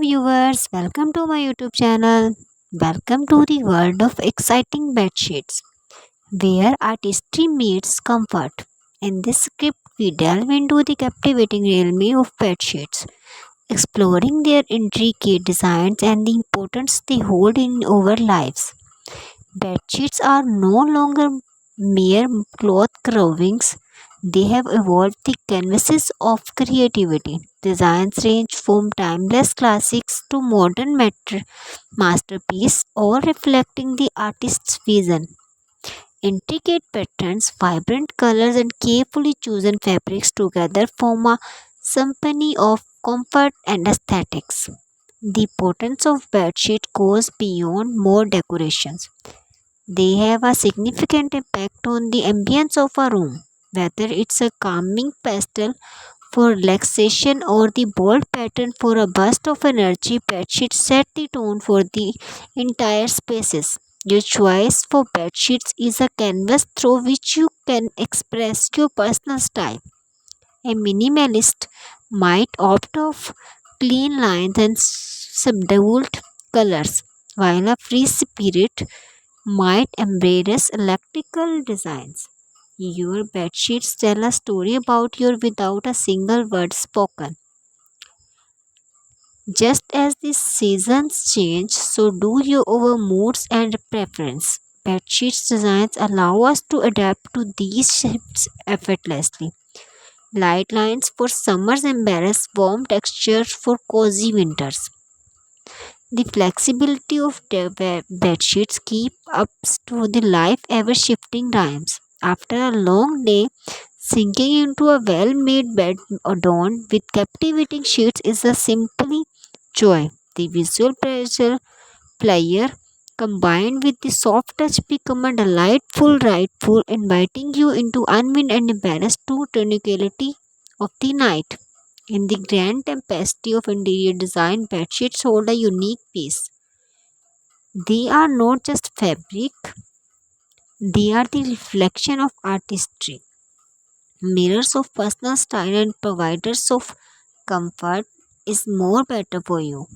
viewers, welcome to my YouTube channel. Welcome to the world of exciting bedsheets, where artistry meets comfort. In this script, we delve into the captivating realm of bedsheets, exploring their intricate designs and the importance they hold in our lives. Bedsheets are no longer mere cloth coverings, they have evolved the canvases of creativity. Designs range from timeless classics to modern masterpieces, all reflecting the artist's vision. Intricate patterns, vibrant colors, and carefully chosen fabrics together form a symphony of comfort and aesthetics. The importance of bedsheet goes beyond more decorations. They have a significant impact on the ambience of a room, whether it's a calming pastel for relaxation or the bold pattern for a burst of energy. Bedsheets set the tone for the entire spaces. Your choice for bedsheets is a canvas through which you can express your personal style. A minimalist might opt for clean lines and subdued colors, while a free spirit might embrace electrical designs. Your bedsheets tell a story about you without a single word spoken. Just as the seasons change, so do your our moods and preference. Bedsheets designs allow us to adapt to these shifts effortlessly. Light lines for summers embrace warm textures for cozy winters. The flexibility of the bedsheets keep up to the life ever shifting times. After a long day, sinking into a well made bed adorned with captivating sheets is a simply joy. The visual pleasure player combined with the soft touch become a delightful rightful inviting you into unwind and embarrassed to tranquility of the night. In the grand tapestry of interior design, bedsheets hold a unique piece. They are not just fabric, they are the reflection of artistry, mirrors of personal style, and providers of comfort is more better for you.